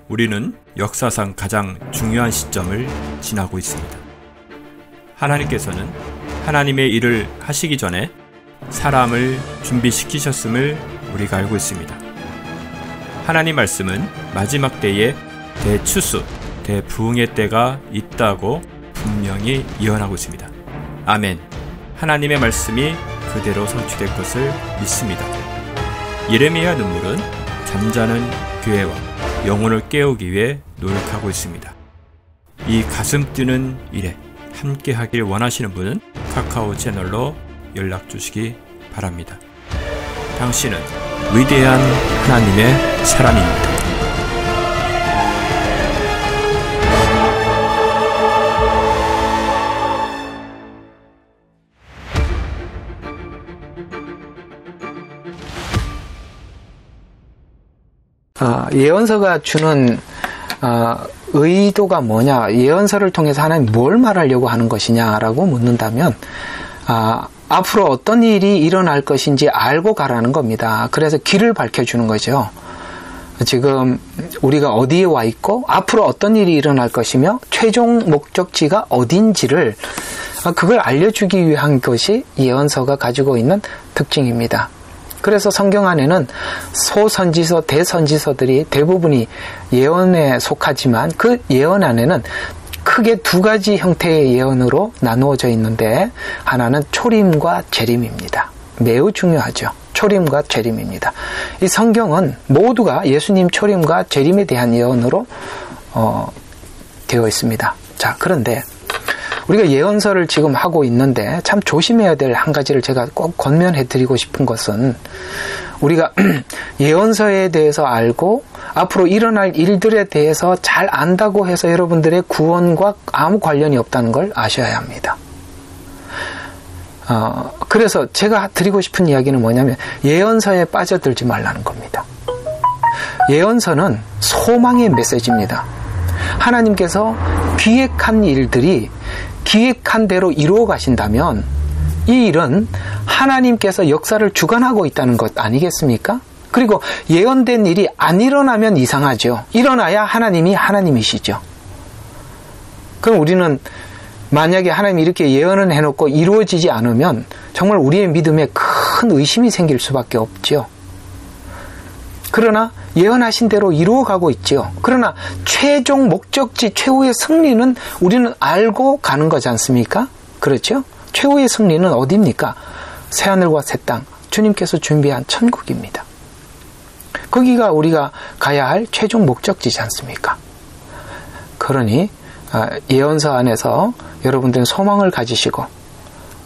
우리는 역사상 가장 중요한 시점을 지나고 있습니다. 하나님께서는 하나님의 일을 하시기 전에 사람을 준비시키셨음을 우리가 알고 있습니다. 하나님 말씀은 마지막 때에 대추수, 대부흥의 때가 있다고 분명히 예언하고 있습니다. 아멘. 하나님의 말씀이 그대로 성취될 것을 믿습니다. 예레미야 눈물은 잠자는 교회와 영혼을 깨우기 위해 노력하고 있습니다. 이 가슴 뛰는 일에 함께 하길 원하시는 분은 카카오 채널로 연락 주시기 바랍니다. 당신은 위대한 하나님의 사람입니다. 예언서가 주는 의도가 뭐냐, 예언서를 통해서 하나님 뭘 말하려고 하는 것이냐라고 묻는다면 앞으로 어떤 일이 일어날 것인지 알고 가라는 겁니다. 그래서 길을 밝혀주는 거죠. 지금 우리가 어디에 와 있고 앞으로 어떤 일이 일어날 것이며 최종 목적지가 어딘지를 그걸 알려주기 위한 것이 예언서가 가지고 있는 특징입니다. 그래서 성경 안에는 소선지서, 대선지서들이 대부분이 예언에 속하지만 그 예언 안에는 크게 두 가지 형태의 예언으로 나누어져 있는데 하나는 초림과 재림입니다. 매우 중요하죠. 초림과 재림입니다. 이 성경은 모두가 예수님 초림과 재림에 대한 예언으로 되어 있습니다. 자, 그런데 우리가 예언서를 지금 하고 있는데 참 조심해야 될 한 가지를 제가 꼭 권면해 드리고 싶은 것은 우리가 예언서에 대해서 알고 앞으로 일어날 일들에 대해서 잘 안다고 해서 여러분들의 구원과 아무 관련이 없다는 걸 아셔야 합니다. 그래서 제가 드리고 싶은 이야기는 뭐냐면 예언서에 빠져들지 말라는 겁니다. 예언서는 소망의 메시지입니다. 하나님께서 기획한 일들이 기획한 대로 이루어 가신다면 이 일은 하나님께서 역사를 주관하고 있다는 것 아니겠습니까? 그리고 예언된 일이 안 일어나면 이상하죠. 일어나야 하나님이 하나님이시죠. 그럼 우리는 만약에 하나님이 이렇게 예언을 해놓고 이루어지지 않으면 정말 우리의 믿음에 큰 의심이 생길 수밖에 없죠. 그러나 예언하신 대로 이루어가고 있죠. 그러나 최종 목적지 최후의 승리는 우리는 알고 가는 거지 않습니까? 그렇죠? 최후의 승리는 어디입니까? 새하늘과 새 땅, 주님께서 준비한 천국입니다. 거기가 우리가 가야 할 최종 목적지지 않습니까? 그러니 예언서 안에서 여러분들은 소망을 가지시고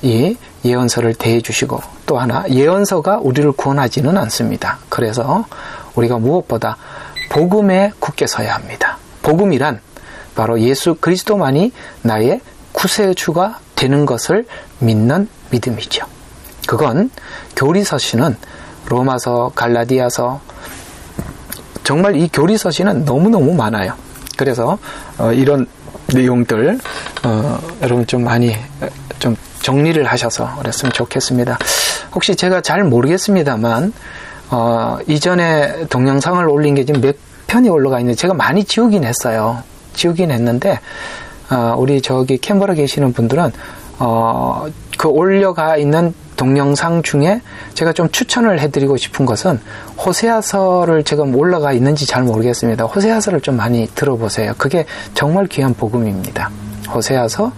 이 예언서를 대해 주시고, 또 하나 예언서가 우리를 구원하지는 않습니다. 그래서 우리가 무엇보다 복음에 굳게 서야 합니다. 복음이란 바로 예수 그리스도만이 나의 구세주가 되는 것을 믿는 믿음이죠. 그건 교리서시는 로마서, 갈라디아서, 정말 이 교리서시는 너무너무 많아요. 그래서 이런 내용들 여러분 좀 많이 좀 정리를 하셔서 그랬으면 좋겠습니다. 혹시 제가 잘 모르겠습니다만 이전에 동영상을 올린 게 지금 몇 편이 올라가 있는데 제가 많이 지우긴 했어요. 지우긴 했는데 우리 저기 캔버라 계시는 분들은 그 올려가 있는 동영상 중에 제가 좀 추천을 해드리고 싶은 것은 호세아서를 지금 올라가 있는지 잘 모르겠습니다. 호세아서를 좀 많이 들어보세요. 그게 정말 귀한 복음입니다. 호세아서,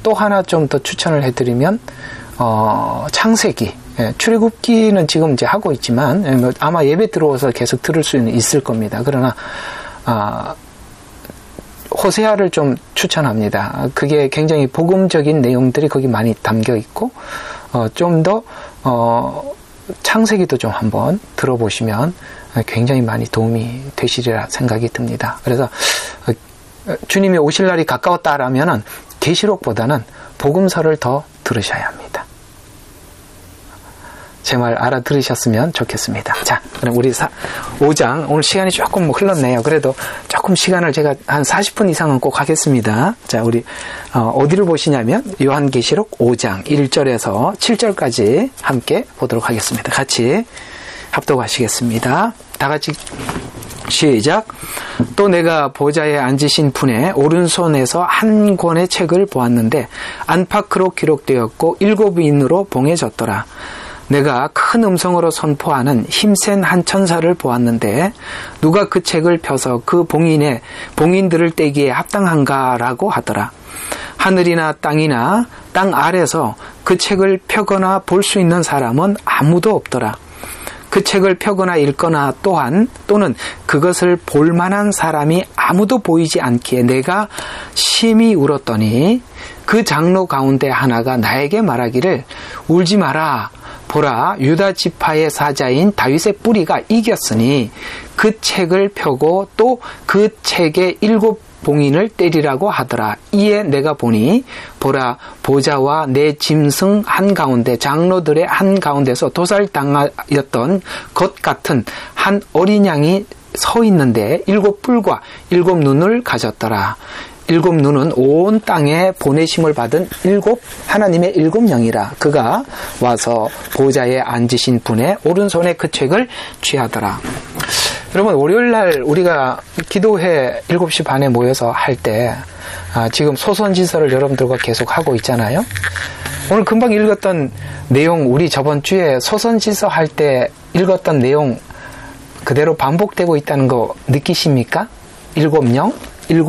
또 하나 좀 더 추천을 해드리면 창세기, 출애굽기는 지금 이제 하고 있지만 아마 예배 들어와서 계속 들을 수는 있을 겁니다. 그러나 호세아를 좀 추천합니다. 그게 굉장히 복음적인 내용들이 거기 많이 담겨 있고 좀 더 창세기도 좀 한번 들어보시면 굉장히 많이 도움이 되시리라 생각이 듭니다. 그래서 주님이 오실 날이 가까웠다라면은 계시록보다는 복음서를 더 들으셔야 합니다. 제 말 알아들으셨으면 좋겠습니다. 자, 그럼 우리 5장, 오늘 시간이 조금 흘렀네요. 그래도 조금 시간을 제가 한 40분 이상은 꼭 하겠습니다. 자, 우리 어디를 보시냐면 요한계시록 5장 1절에서 7절까지 함께 보도록 하겠습니다. 같이 합독하시겠습니다. 다 같이 시작. 또 내가 보좌에 앉으신 분의 오른손에서 한 권의 책을 보았는데 안팎으로 기록되었고 7인으로 봉해졌더라. 내가 큰 음성으로 선포하는 힘센 한 천사를 보았는데 누가 그 책을 펴서 그 봉인들을 떼기에 합당한가라고 하더라. 하늘이나 땅이나 땅 아래서 그 책을 펴거나 볼 수 있는 사람은 아무도 없더라. 그 책을 펴거나 읽거나 또는 그것을 볼 만한 사람이 아무도 보이지 않기에 내가 심히 울었더니 그 장로 가운데 하나가 나에게 말하기를 울지 마라. 보라, 유다 지파의 사자인 다윗의 뿌리가 이겼으니 그 책을 펴고 또 그 책의 7 봉인을 때리라고 하더라. 이에 내가 보니 보라, 보좌와 내 짐승 한가운데 장로들의 한가운데서 도살당하였던 것 같은 한 어린 양이 서 있는데 7 뿔과 7 눈을 가졌더라. 7 눈은 온 땅에 보내심을 받은 하나님의 7 영이라. 그가 와서 보좌에 앉으신 분의 오른손에 그 책을 취하더라. 여러분, 월요일날 우리가 기도회 7시 반에 모여서 할 때 지금 소선지서를 여러분들과 계속 하고 있잖아요. 오늘 금방 읽었던 내용, 우리 저번 주에 소선지서 할 때 읽었던 내용 그대로 반복되고 있다는 거 느끼십니까? 7 영, 7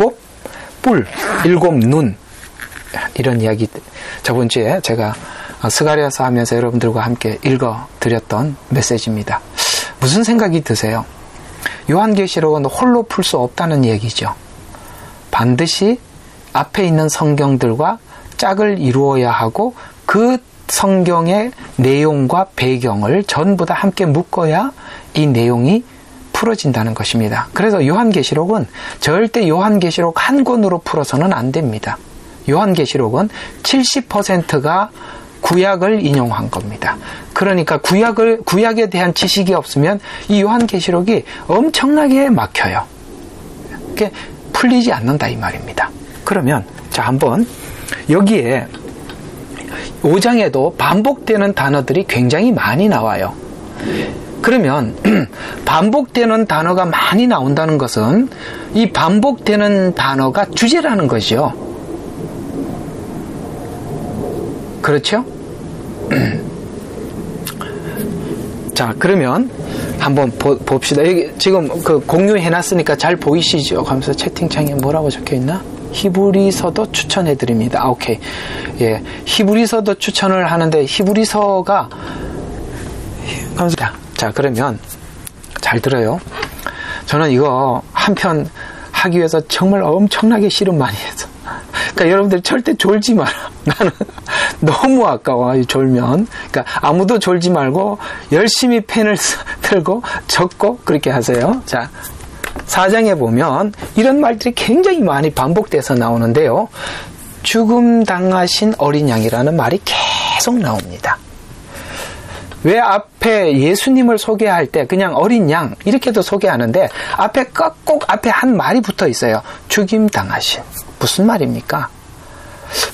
뿔, 7 눈, 이런 이야기 저번 주에 제가 스가랴서 하면서 여러분들과 함께 읽어드렸던 메시지입니다. 무슨 생각이 드세요? 요한계시록은 홀로 풀 수 없다는 얘기죠. 반드시 앞에 있는 성경들과 짝을 이루어야 하고 그 성경의 내용과 배경을 전부 다 함께 묶어야 이 내용이 풀어진다는 것입니다. 그래서 요한계시록은 절대 요한계시록 한 권으로 풀어서는 안 됩니다. 요한계시록은 70%가 구약을 인용한 겁니다. 그러니까 구약에 대한 지식이 없으면 이 요한계시록이 엄청나게 막혀요. 이게 풀리지 않는다 이 말입니다. 그러면 자, 한번 여기에 5장에도 반복되는 단어들이 굉장히 많이 나와요. 그러면 반복되는 단어가 많이 나온다는 것은 이 반복되는 단어가 주제라는 거죠. 그렇죠? 자, 그러면 한번 봅시다. 여기 지금 그 공유해놨으니까 잘 보이시죠? 하면서 채팅창에 뭐라고 적혀있나? 히브리서도 추천해드립니다. 오케이. 예. 히브리서도 추천을 하는데, 히브리서가, 자, 그러면, 잘 들어요. 저는 이거 한 편 하기 위해서 정말 엄청나게 씨름 많이 했어. 그러니까 여러분들 절대 졸지 마라. 나는 너무 아까워, 졸면. 그러니까 아무도 졸지 말고 열심히 펜을 들고 적고 그렇게 하세요. 자, 4장에 보면 이런 말들이 굉장히 많이 반복돼서 나오는데요. 죽음 당하신 어린 양이라는 말이 계속 나옵니다. 왜 앞에 예수님을 소개할 때 그냥 어린 양 이렇게도 소개하는데 앞에 꼭 앞에 한 말이 붙어 있어요. 죽임 당하신. 무슨 말입니까?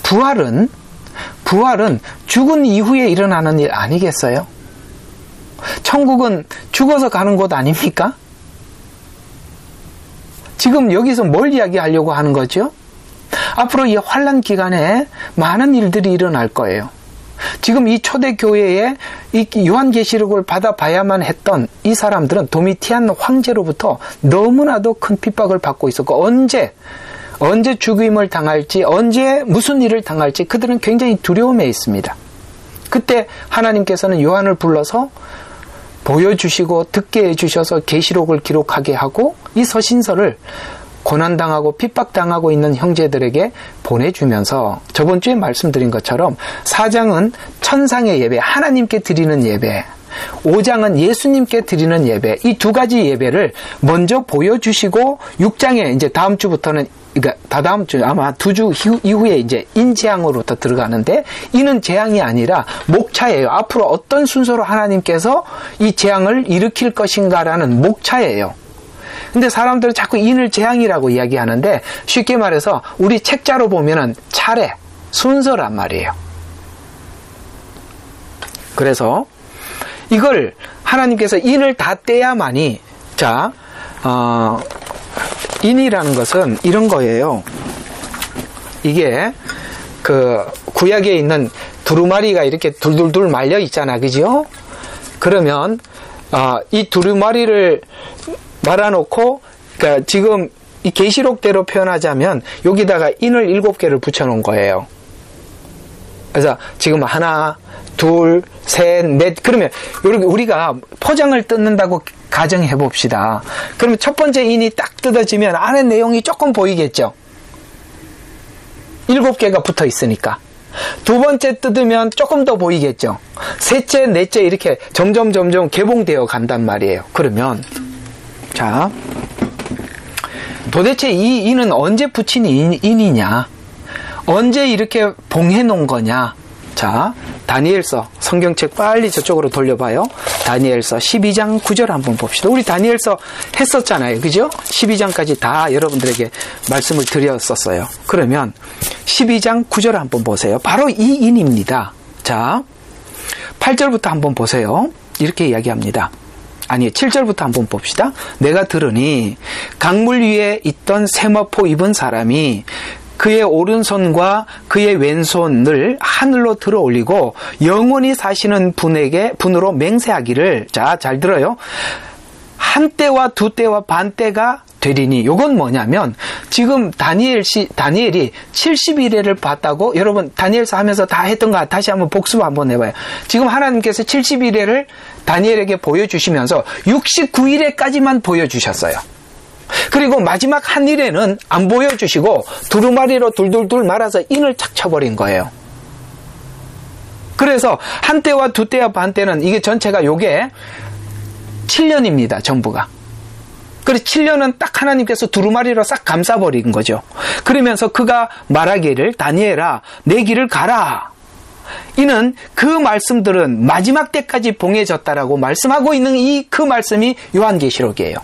부활은 죽은 이후에 일어나는 일 아니겠어요? 천국은 죽어서 가는 곳 아닙니까? 지금 여기서 뭘 이야기하려고 하는 거죠? 앞으로 이 환난 기간에 많은 일들이 일어날 거예요. 지금 이 초대교회에 이 요한계시록을 받아봐야만 했던 이 사람들은 도미티안 황제로부터 너무나도 큰 핍박을 받고 있었고 언제 죽임을 당할지 언제 무슨 일을 당할지 그들은 굉장히 두려움에 있습니다. 그때 하나님께서는 요한을 불러서 보여주시고 듣게 해주셔서 계시록을 기록하게 하고 이 서신서를 고난당하고 핍박당하고 있는 형제들에게 보내주면서 저번 주에 말씀드린 것처럼 4장은 천상의 예배, 하나님께 드리는 예배, 5장은 예수님께 드리는 예배, 이 두 가지 예배를 먼저 보여주시고 6장에 이제 다음 주부터는 그러니까 다다음 주 아마 2주 이후에 이제 인재앙으로부터 들어가는데 이는 재앙이 아니라 목차예요. 앞으로 어떤 순서로 하나님께서 이 재앙을 일으킬 것인가라는 목차예요. 근데 사람들은 자꾸 인을 재앙이라고 이야기하는데 쉽게 말해서 우리 책자로 보면은 차례, 순서란 말이에요. 그래서 이걸 하나님께서 인을 다 떼야만이 자 인이라는 것은 이런 거예요. 이게 그 구약에 있는 두루마리가 이렇게 둘둘둘 말려 있잖아, 그죠? 그러면 이 두루마리를 말아놓고, 그러니까 지금 이 계시록대로 표현하자면 여기다가 인을 7개를 붙여놓은 거예요. 그래서 지금 하나, 둘, 셋, 넷, 그러면 이렇게 우리가 포장을 뜯는다고 가정해 봅시다. 그러면 첫 번째 인이 딱 뜯어지면 안에 내용이 조금 보이겠죠? 7개가 붙어 있으니까. 두 번째 뜯으면 조금 더 보이겠죠? 셋째, 넷째 이렇게 점점 개봉되어 간단 말이에요. 그러면 자, 도대체 이 인은 언제 붙인 인이냐? 언제 이렇게 봉해 놓은 거냐? 자, 다니엘서 성경책 빨리 저쪽으로 돌려봐요. 다니엘서 12장 9절 한번 봅시다. 우리 다니엘서 했었잖아요, 그죠? 12장까지 다 여러분들에게 말씀을 드렸었어요. 그러면 12장 9절 한번 보세요. 바로 이 인입니다. 자, 8절부터 한번 보세요. 이렇게 이야기합니다. 아니, 7절부터 한번 봅시다. 내가 들으니 강물 위에 있던 세마포 입은 사람이 그의 오른손과 그의 왼손을 하늘로 들어 올리고 영원히 사시는 분으로 맹세하기를, 자, 잘 들어요. 한 때와 두 때와 반 때가 되리니. 요건 뭐냐면 지금 다니엘이 70일에를 봤다고, 여러분 다니엘서 하면서 다 했던 거 다시 한번 복습 한번 해봐요. 지금 하나님께서 70일에를 다니엘에게 보여주시면서 69일에까지만 보여주셨어요. 그리고 마지막 한 일에는 안 보여주시고 두루마리로 둘둘둘 말아서 인을 착 쳐버린 거예요. 그래서 한 때와 두 때와 반 때는 이게 전체가 요게 7년입니다. 전부가. 그래서 7년은 딱 하나님께서 두루마리로 싹 감싸버린 거죠. 그러면서 그가 말하기를, 다니엘아, 내 길을 가라. 이는 그 말씀들은 마지막 때까지 봉해졌다라고 말씀하고 있는 그 말씀이 요한계시록이에요.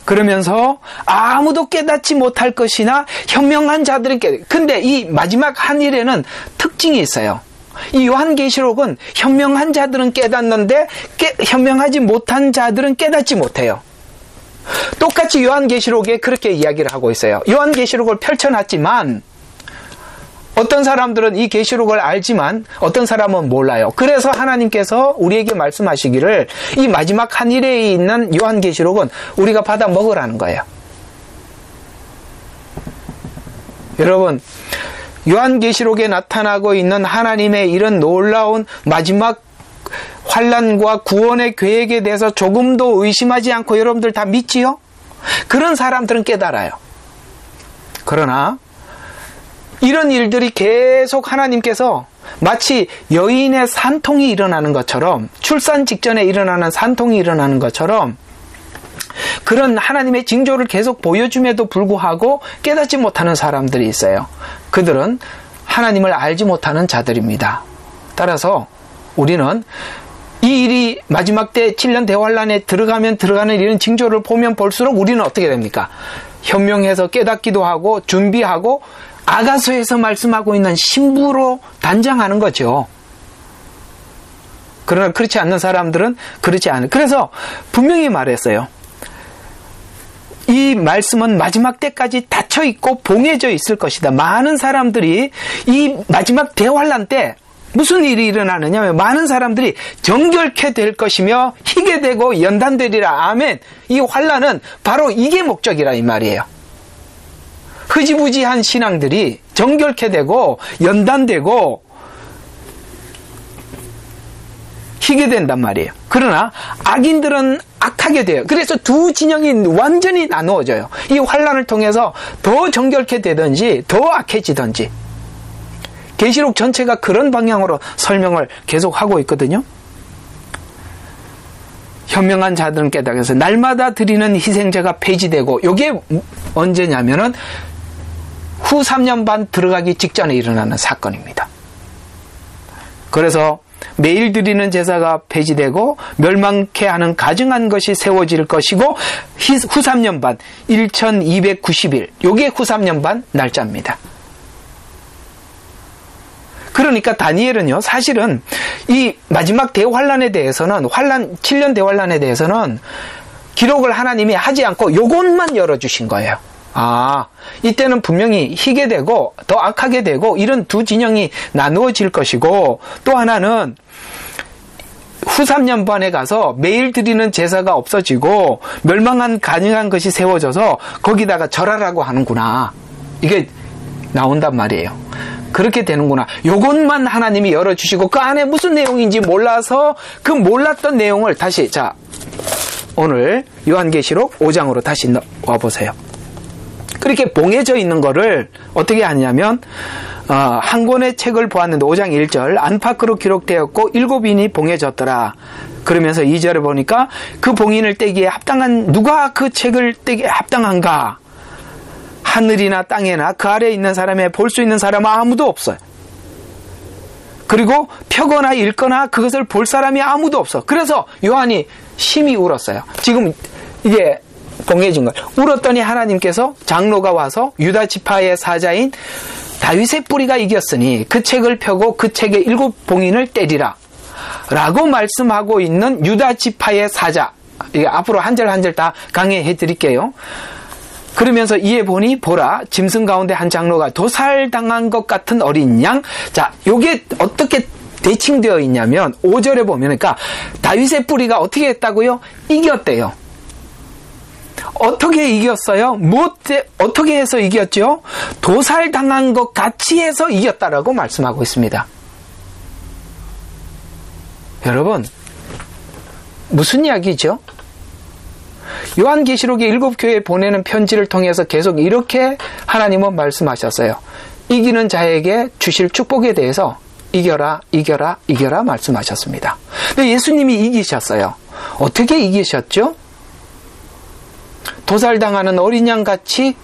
그러면서 아무도 깨닫지 못할 것이나 현명한 자들은 근데 이 마지막 한 일에는 특징이 있어요. 이 요한계시록은 현명한 자들은 깨닫는데 현명하지 못한 자들은 깨닫지 못해요. 똑같이 요한계시록에 그렇게 이야기를 하고 있어요. 요한계시록을 펼쳐놨지만 어떤 사람들은 이 계시록을 알지만 어떤 사람은 몰라요. 그래서 하나님께서 우리에게 말씀하시기를 이 마지막 한 일에 있는 요한계시록은 우리가 받아 먹으라는 거예요. 여러분, 요한계시록에 나타나고 있는 하나님의 이런 놀라운 마지막 환난과 구원의 계획에 대해서 조금도 의심하지 않고 여러분들 다 믿지요? 그런 사람들은 깨달아요. 그러나 이런 일들이 계속 하나님께서 마치 여인의 산통이 일어나는 것처럼, 출산 직전에 일어나는 산통이 일어나는 것처럼 그런 하나님의 징조를 계속 보여줌에도 불구하고 깨닫지 못하는 사람들이 있어요. 그들은 하나님을 알지 못하는 자들입니다. 따라서 우리는 이 일이 마지막 때 7년 대환란에 들어가면 들어가는 이런 징조를 보면 볼수록 우리는 어떻게 됩니까? 현명해서 깨닫기도 하고 준비하고 아가서에서 말씀하고 있는 신부로 단장하는 거죠. 그러나 그렇지 않는 사람들은 그렇지 않아요. 그래서 분명히 말했어요. 이 말씀은 마지막 때까지 닫혀있고 봉해져 있을 것이다. 많은 사람들이 이 마지막 대환란 때 무슨 일이 일어나느냐, 많은 사람들이 정결케 될 것이며 희게 되고 연단되리라. 아멘. 이 환란은 바로 이게 목적이라 이 말이에요. 흐지부지한 신앙들이 정결케 되고 연단되고 희게 된단 말이에요. 그러나 악인들은 악하게 돼요. 그래서 두 진영이 완전히 나누어져요. 이 환란을 통해서 더 정결케 되든지 더 악해지든지. 계시록 전체가 그런 방향으로 설명을 계속하고 있거든요. 현명한 자들은 깨닫아서 날마다 드리는 희생제가 폐지되고, 이게 언제냐면은 후 3년 반 들어가기 직전에 일어나는 사건입니다. 그래서 매일 드리는 제사가 폐지되고 멸망케 하는 가증한 것이 세워질 것이고, 후 3년 반 1290일, 이게 후 3년 반 날짜입니다. 그러니까 다니엘은요, 사실은 이 마지막 대환란에 대해서는, 7년 대환란에 대해서는 기록을 하나님이 하지 않고 요것만 열어주신 거예요. 이때는 분명히 희게 되고 더 악하게 되고 이런 두 진영이 나누어질 것이고, 또 하나는 후 3년반에 가서 매일 드리는 제사가 없어지고 멸망한 가증한 것이 세워져서 거기다가 절하라고 하는구나, 이게 나온단 말이에요. 그렇게 되는구나. 요것만 하나님이 열어주시고 그 안에 무슨 내용인지 몰라서 그 몰랐던 내용을 다시, 자, 오늘 요한계시록 5장으로 다시 와보세요. 그렇게 봉해져 있는 거를 어떻게 하냐면, 한 권의 책을 보았는데 5장 1절, 안팎으로 기록되었고 7인이 봉해졌더라. 그러면서 2절에 보니까 그 봉인을 떼기에 합당한, 누가 그 책을 떼기에 합당한가? 하늘이나 땅에나 그 아래에 있는 사람에 볼 수 있는 사람은 아무도 없어요. 그리고 펴거나 읽거나 그것을 볼 사람이 아무도 없어. 그래서 요한이 심히 울었어요. 지금 이게 봉해진 거예요. 울었더니 하나님께서, 장로가 와서 유다 지파의 사자인 다윗의 뿌리가 이겼으니 그 책을 펴고 그 책의 7봉인을 때리라 라고 말씀하고 있는 유다 지파의 사자, 이게 앞으로 한 절 한 절 다 강의해 드릴게요. 그러면서 이에 보니 보라, 짐승 가운데 한 장로가 도살당한 것 같은 어린 양. 자, 요게 어떻게 대칭되어 있냐면 5절에 보면, 그러니까 다윗의 뿌리가 어떻게 했다고요? 이겼대요. 어떻게 이겼어요? 어떻게 해서 이겼죠? 도살당한 것 같이 해서 이겼다라고 말씀하고 있습니다. 여러분, 무슨 이야기죠? 요한계시록의 7교회에 보내는 편지를 통해서 계속 이렇게 하나님은 말씀하셨어요. 이기는 자에게 주실 축복에 대해서 이겨라, 이겨라, 이겨라 말씀하셨습니다. 근데 예수님이 이기셨어요. 어떻게 이기셨죠? 도살당하는 어린 양같이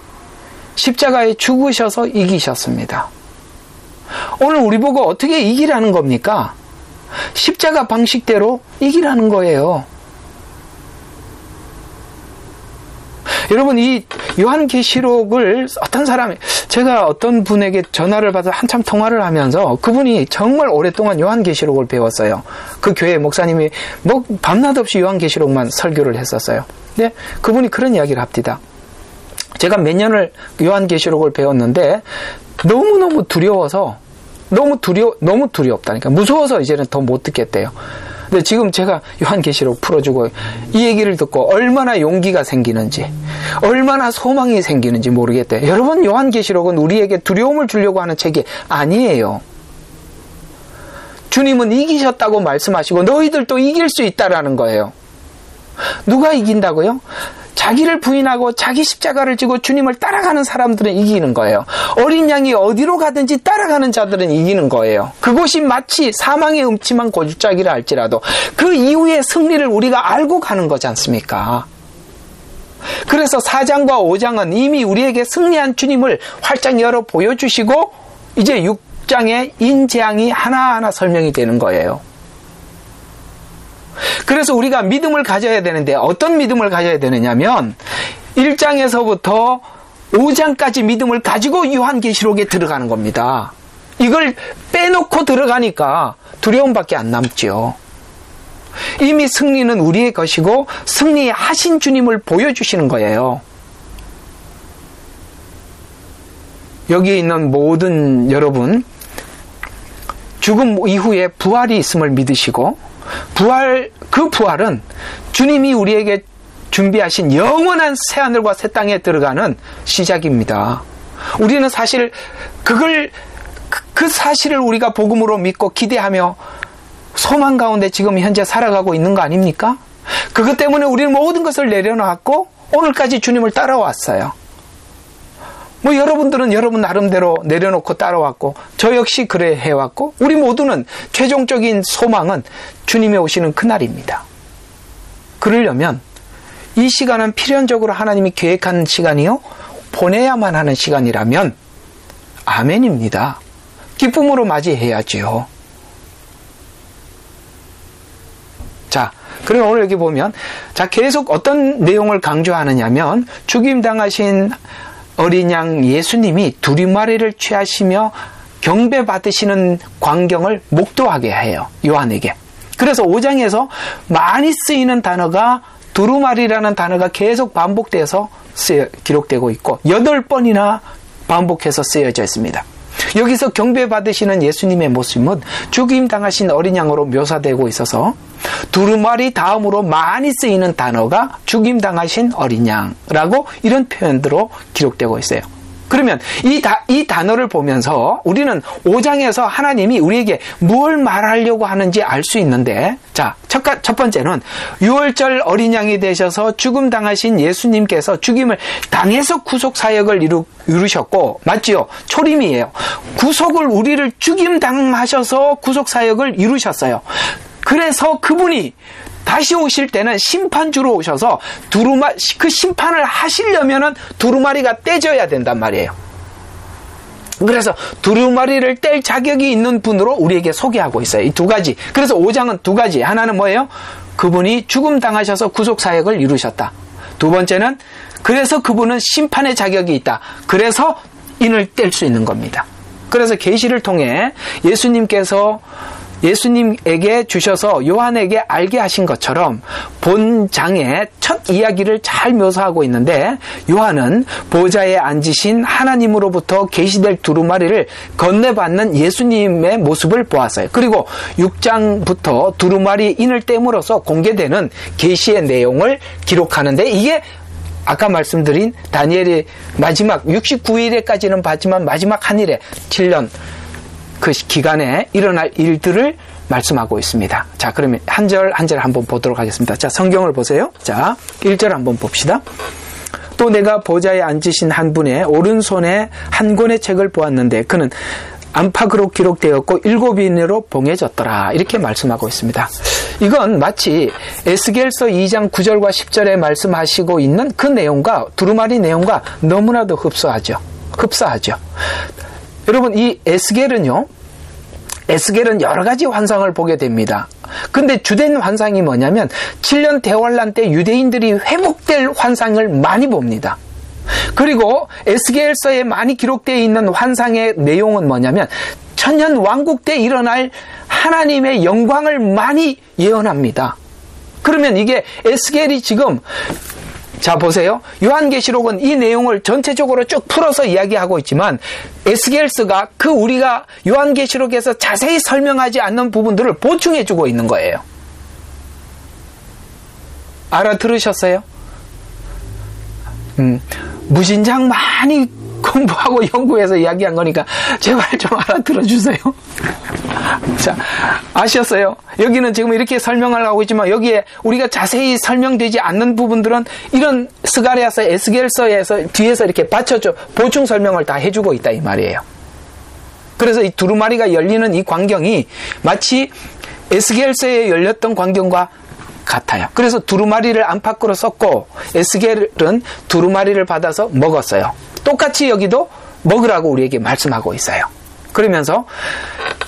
십자가에 죽으셔서 이기셨습니다. 오늘 우리 보고 어떻게 이기라는 겁니까? 십자가 방식대로 이기라는 거예요. 여러분, 이 요한계시록을 어떤 사람이, 제가 어떤 분에게 전화를 받아 한참 통화를 하면서 그분이 정말 오랫동안 요한계시록을 배웠어요. 그 교회 목사님이 밤낮 없이 요한계시록만 설교를 했었어요. 근데 그분이 그런 이야기를 합니다. 제가 몇 년을 요한계시록을 배웠는데 너무너무 두려워서, 너무 두렵다니까. 무서워서 이제는 더 못 듣겠대요. 근데 지금 제가 요한계시록 풀어주고 이 얘기를 듣고 얼마나 용기가 생기는지, 얼마나 소망이 생기는지 모르겠대요. 여러분, 요한계시록은 우리에게 두려움을 주려고 하는 책이 아니에요. 주님은 이기셨다고 말씀하시고 너희들도 이길 수 있다라는 거예요. 누가 이긴다고요? 자기를 부인하고 자기 십자가를 지고 주님을 따라가는 사람들은 이기는 거예요. 어린 양이 어디로 가든지 따라가는 자들은 이기는 거예요. 그곳이 마치 사망의 음침한 골짜기라 할지라도 그 이후의 승리를 우리가 알고 가는 거지 않습니까? 그래서 4장과 5장은 이미 우리에게 승리한 주님을 활짝 열어 보여주시고 이제 6장의 인재앙이 하나하나 설명이 되는 거예요. 그래서 우리가 믿음을 가져야 되는데 어떤 믿음을 가져야 되느냐면 1장에서부터 5장까지 믿음을 가지고 요한계시록에 들어가는 겁니다. 이걸 빼놓고 들어가니까 두려움밖에 안 남죠. 이미 승리는 우리의 것이고 승리하신 주님을 보여주시는 거예요. 여기에 있는 모든 여러분, 죽음 이후에 부활이 있음을 믿으시고 그 부활은 주님이 우리에게 준비하신 영원한 새하늘과 새 땅에 들어가는 시작입니다. 우리는 사실 그 사실을 우리가 복음으로 믿고 기대하며 소망 가운데 지금 현재 살아가고 있는 거 아닙니까? 그것 때문에 우리는 모든 것을 내려놓았고 오늘까지 주님을 따라왔어요. 여러분들은 여러분 나름대로 내려놓고 따라왔고 저 역시 그래 해왔고 우리 모두는 최종적인 소망은 주님이 오시는 그날입니다. 그러려면 이 시간은 필연적으로 하나님이 계획한 시간이요 보내야만 하는 시간이라면 아멘입니다. 기쁨으로 맞이해야지요. 자, 그럼 오늘 여기 보면 계속 어떤 내용을 강조하느냐면 죽임당하신 어린 양 예수님이 두리마리를 취하시며 경배 받으시는 광경을 목도하게 해요. 요한에게. 그래서 5장에서 많이 쓰이는 단어가 두루마리라는 단어가 계속 반복돼서 기록되고 있고 8번이나 반복해서 쓰여져 있습니다. 여기서 경배 받으시는 예수님의 모습은 죽임 당하신 어린 양으로 묘사되고 있어서 두루마리 다음으로 많이 쓰이는 단어가 죽임 당하신 어린 양라고 이런 표현으로 기록되고 있어요. 그러면 이 단어를 보면서 우리는 5장에서 하나님이 우리에게 뭘 말하려고 하는지 알 수 있는데, 자, 첫 번째는 6월절 어린 양이 되셔서 죽음 당하신 예수님께서 죽임을 당해서 구속 사역을 이루셨고, 맞지요? 초림이에요. 구속을 우리를 죽임 당하셔서 구속 사역을 이루셨어요. 그래서 그분이 다시 오실 때는 심판주로 오셔서 그 심판을 하시려면은 두루마리가 떼져야 된단 말이에요. 그래서 두루마리를 뗄 자격이 있는 분으로 우리에게 소개하고 있어요. 이 두 가지. 그래서 5장은 두 가지. 하나는 뭐예요? 그분이 죽음 당하셔서 구속 사역을 이루셨다. 두 번째는 그래서 그분은 심판의 자격이 있다. 그래서 인을 뗄 수 있는 겁니다. 그래서 계시를 통해 예수님에게 주셔서 요한에게 알게 하신 것처럼 본 장의 첫 이야기를 잘 묘사하고 있는데, 요한은 보좌에 앉으신 하나님으로부터 계시될 두루마리를 건네받는 예수님의 모습을 보았어요. 그리고 6장부터 두루마리 인을 떼므로써 공개되는 계시의 내용을 기록하는데, 이게 아까 말씀드린 다니엘이 마지막 69일에까지는 봤지만 마지막 한 일에 7년 그 기간에 일어날 일들을 말씀하고 있습니다. 자, 그러면 한 절 한 절 한번 보도록 하겠습니다. 자, 성경을 보세요. 자, 1절 한번 봅시다. 또 내가 보좌에 앉으신 한 분의 오른손에 한 권의 책을 보았는데 그는 안팎으로 기록되었고 7인으로 봉해졌더라. 이렇게 말씀하고 있습니다. 이건 마치 에스겔서 2장 9절과 10절에 말씀하시고 있는 그 내용과 두루마리 내용과 너무나도 흡사하죠. 여러분, 이 에스겔은 여러 가지 환상을 보게 됩니다. 근데 주된 환상이 뭐냐면 7년 대환란 때 유대인들이 회복될 환상을 많이 봅니다. 그리고 에스겔서에 많이 기록되어 있는 환상의 내용은 뭐냐면 천년 왕국 때 일어날 하나님의 영광을 많이 예언합니다. 그러면 이게 에스겔이 지금, 자, 보세요. 요한계시록은 이 내용을 전체적으로 쭉 풀어서 이야기하고 있지만 에스겔서가 우리가 요한계시록에서 자세히 설명하지 않는 부분들을 보충해주고 있는 거예요. 알아들으셨어요? 무진장 많이 공부하고 연구해서 이야기한 거니까 제발 좀 알아들어 주세요. 자, 아셨어요? 여기는 지금 이렇게 설명을 하고 있지만 여기에 우리가 자세히 설명되지 않는 부분들은 이런 스가랴서, 에스겔서에서 뒤에서 이렇게 받쳐줘 보충 설명을 다 해주고 있다 이 말이에요. 그래서 이 두루마리가 열리는 이 광경이 마치 에스겔서에 열렸던 광경과 같아요. 그래서 두루마리를 안팎으로 썼고 에스겔은 두루마리를 받아서 먹었어요. 똑같이 여기도 먹으라고 우리에게 말씀하고 있어요. 그러면서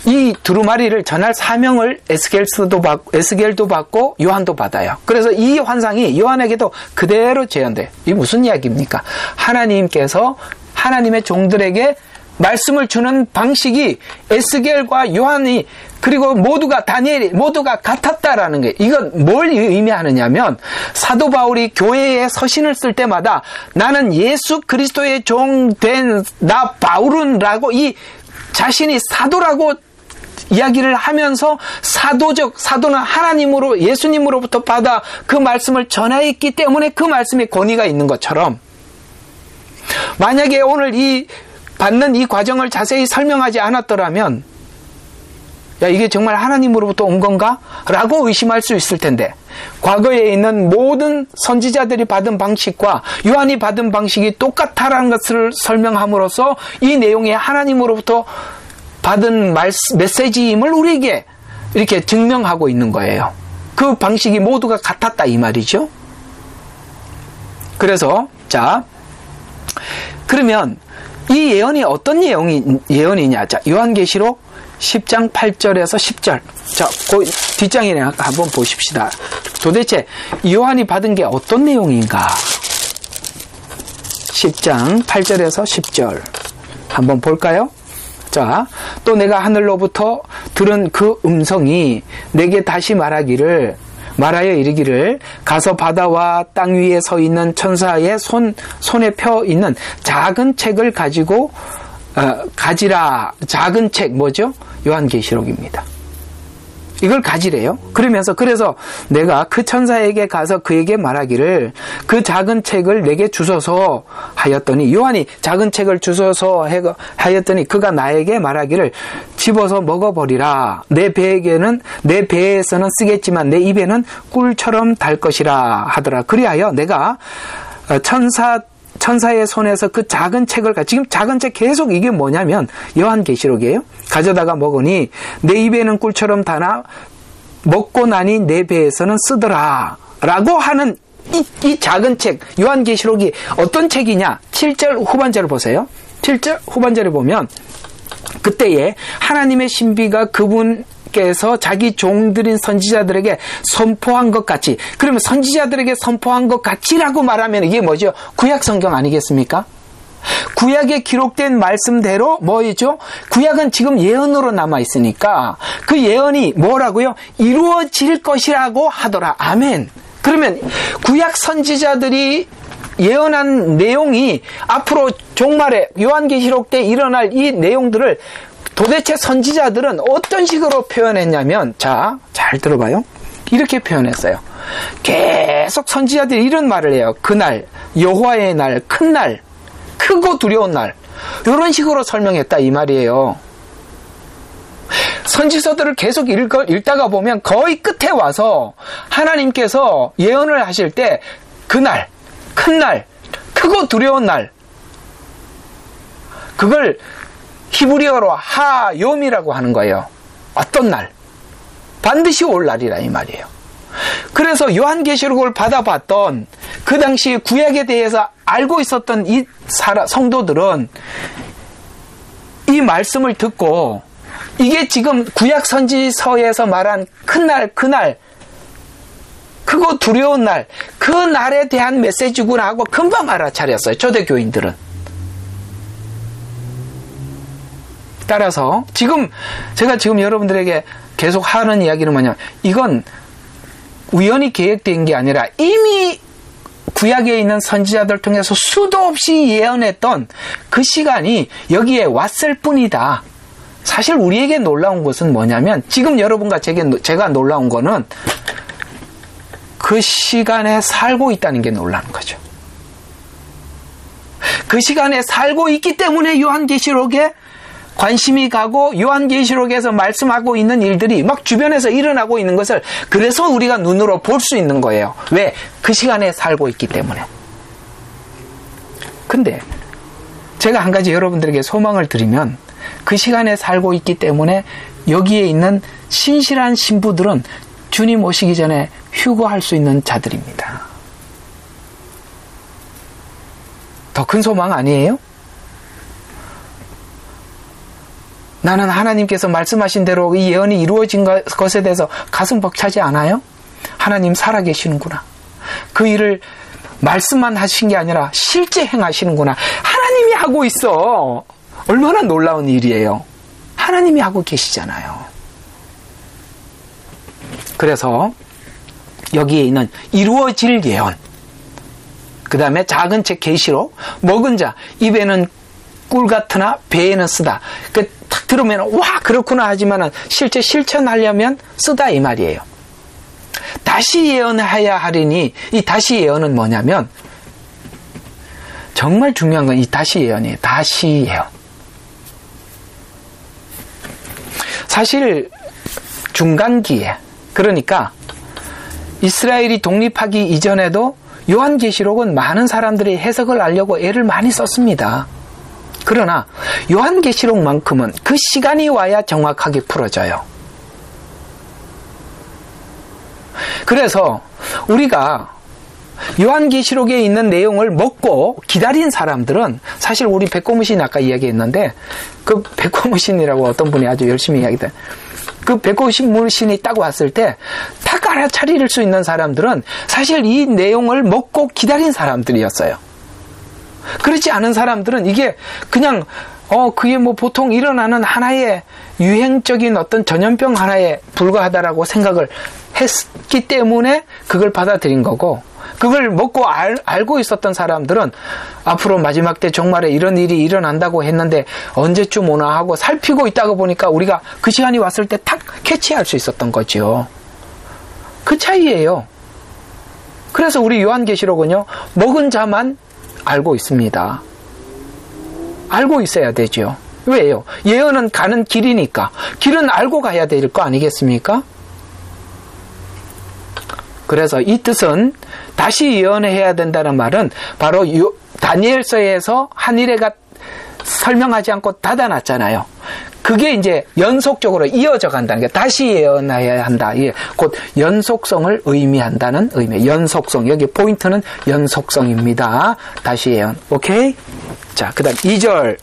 이 두루마리를 전할 사명을 에스겔도 받고 요한도 받아요. 그래서 이 환상이 요한에게도 그대로 재현돼요. 이게 무슨 이야기입니까? 하나님께서 하나님의 종들에게 말씀을 주는 방식이 에스겔과 요한이 그리고 다니엘이 모두가 같았다라는 게, 이건 뭘 의미하느냐면 사도 바울이 교회에 서신을 쓸 때마다 나는 예수 그리스도의 종 된 나 바울은라고 이 자신이 사도라고 이야기를 하면서 사도는 하나님으로 예수님으로부터 받아 그 말씀을 전하였기 때문에 그 말씀에 권위가 있는 것처럼, 만약에 오늘 받는 이 과정을 자세히 설명하지 않았더라면 야, 이게 정말 하나님으로부터 온 건가? 라고 의심할 수 있을 텐데, 과거에 있는 모든 선지자들이 받은 방식과 요한이 받은 방식이 똑같다라는 것을 설명함으로써 이 내용이 하나님으로부터 받은 메시지임을 우리에게 이렇게 증명하고 있는 거예요. 그 방식이 모두가 같았다 이 말이죠. 그래서 자, 그러면 이 예언이 어떤 예언이냐? 자, 요한계시록 10장 8절에서 10절. 자, 그 뒷장이네. 한번 보십시다. 도대체 요한이 받은 게 어떤 내용인가? 10장 8절에서 10절. 한번 볼까요? 자, 또 내가 하늘로부터 들은 그 음성이 내게 다시 말하여 이르기를 가서 바다와 땅 위에 서 있는 천사의 손에 펴 있는 작은 책을 가지라. 작은 책 뭐죠? 요한계시록입니다. 이걸 가지래요. 그래서 내가 그 천사에게 가서 그에게 말하기를 그 작은 책을 내게 주소서 하였더니, 요한이 작은 책을 주소서 하였더니 그가 나에게 말하기를 집어서 먹어버리라. 내 배에서는 쓰겠지만 내 입에는 꿀처럼 달 것이라 하더라. 그리하여 내가 천사의 손에서 그 작은 책을 지금 작은 책 계속 이게 뭐냐면 요한계시록이에요. 가져다가 먹으니 내 입에는 꿀처럼 다나 먹고 나니 내 배에서는 쓰더라 라고 하는 이 작은 책 요한계시록이 어떤 책이냐. 7절 후반절을 보세요. 7절 후반절에 보면 그때에 하나님의 신비가 그분께서 자기 종들인 선지자들에게 선포한 것 같이. 그러면 선지자들에게 선포한 것 같이라고 말하면 이게 뭐죠? 구약 성경 아니겠습니까? 구약에 기록된 말씀대로 뭐였죠? 구약은 지금 예언으로 남아있으니까 그 예언이 뭐라고요? 이루어질 것이라고 하더라. 아멘. 그러면 구약 선지자들이 예언한 내용이 앞으로 종말에 요한계시록 때 일어날 이 내용들을 도대체 선지자들은 어떤 식으로 표현했냐면, 자, 잘 들어봐요. 이렇게 표현했어요. 계속 선지자들이 이런 말을 해요. 그날, 여호와의 날, 큰 날, 크고 두려운 날, 이런 식으로 설명했다 이 말이에요. 선지서들을 계속 읽다가 보면 거의 끝에 와서 하나님께서 예언을 하실 때 그날, 큰 날, 크고 두려운 날, 그걸 히브리어로 하욤이라고 하는 거예요. 어떤 날? 반드시 올 날이라 이 말이에요. 그래서 요한계시록을 받아봤던 그 당시 구약에 대해서 알고 있었던 이 성도들은 이 말씀을 듣고 이게 지금 구약 선지서에서 말한 큰 날, 그날, 크고 두려운 날, 그 날에 대한 메시지구나 하고 금방 알아차렸어요. 초대교인들은. 따라서 제가 지금 여러분들에게 계속 하는 이야기는 뭐냐면, 이건 우연히 계획된 게 아니라 이미 구약에 있는 선지자들 통해서 수도 없이 예언했던 그 시간이 여기에 왔을 뿐이다. 사실 우리에게 놀라운 것은 뭐냐면, 지금 여러분과 제가 놀라운 거는 그 시간에 살고 있다는 게 놀라운 거죠. 그 시간에 살고 있기 때문에 요한계시록에 관심이 가고 요한계시록에서 말씀하고 있는 일들이 막 주변에서 일어나고 있는 것을 그래서 우리가 눈으로 볼 수 있는 거예요. 왜? 그 시간에 살고 있기 때문에. 근데 제가 한 가지 여러분들에게 소망을 드리면, 그 시간에 살고 있기 때문에 여기에 있는 신실한 신부들은 주님 오시기 전에 휴거할 수 있는 자들입니다. 더 큰 소망 아니에요? 나는 하나님께서 말씀하신 대로 이 예언이 이루어진 것에 대해서 가슴 벅차지 않아요? 하나님 살아계시는구나. 그 일을 말씀만 하신 게 아니라 실제 행하시는구나. 하나님이 하고 있어. 얼마나 놀라운 일이에요. 하나님이 하고 계시잖아요. 그래서 여기에 있는 이루어질 예언, 그 다음에 작은 책 계시록, 먹은 자 입에는 꿀 같으나 배에는 쓰다. 딱 들으면 와 그렇구나 하지만 실제 실천하려면 쓰다 이 말이에요. 다시 예언해야 하리니, 이 다시 예언은 뭐냐면, 정말 중요한 건 이 다시 예언이에요. 다시 예언. 사실 중간기에, 그러니까 이스라엘이 독립하기 이전에도 요한계시록은 많은 사람들이 해석을 하려고 애를 많이 썼습니다. 그러나 요한계시록만큼은 그 시간이 와야 정확하게 풀어져요. 그래서 우리가 요한계시록에 있는 내용을 먹고 기다린 사람들은, 사실 우리 백고무신 아까 이야기했는데, 그 백고무신이라고 어떤 분이 아주 열심히 이야기했어요. 그 백고무신이 딱 왔을 때 딱 알아차릴 수 있는 사람들은 사실 이 내용을 먹고 기다린 사람들이었어요. 그렇지 않은 사람들은 이게 그냥 그게 뭐 보통 일어나는 하나의 유행적인 어떤 전염병 하나에 불과하다라고 생각을 했기 때문에 그걸 받아들인 거고, 그걸 먹고 알고 있었던 사람들은 앞으로 마지막 때 종말에 이런 일이 일어난다고 했는데 언제쯤 오나 하고 살피고 있다가 보니까 우리가 그 시간이 왔을 때 탁 캐치할 수 있었던 거죠. 그 차이예요. 그래서 우리 요한계시록은요, 먹은 자만 알고 있습니다. 알고 있어야 되죠. 왜요? 예언은 가는 길이니까. 길은 알고 가야 될 거 아니겠습니까? 그래서 이 뜻은 다시 예언해야 된다는 말은 바로 다니엘서에서 한일에가 설명하지 않고 닫아놨잖아요. 그게 이제 연속적으로 이어져 간다는 게, 다시 예언해야 한다. 예, 곧 연속성을 의미한다는 의미. 연속성. 여기 포인트는 연속성입니다. 다시 예언. 오케이? 자, 그 다음 2절.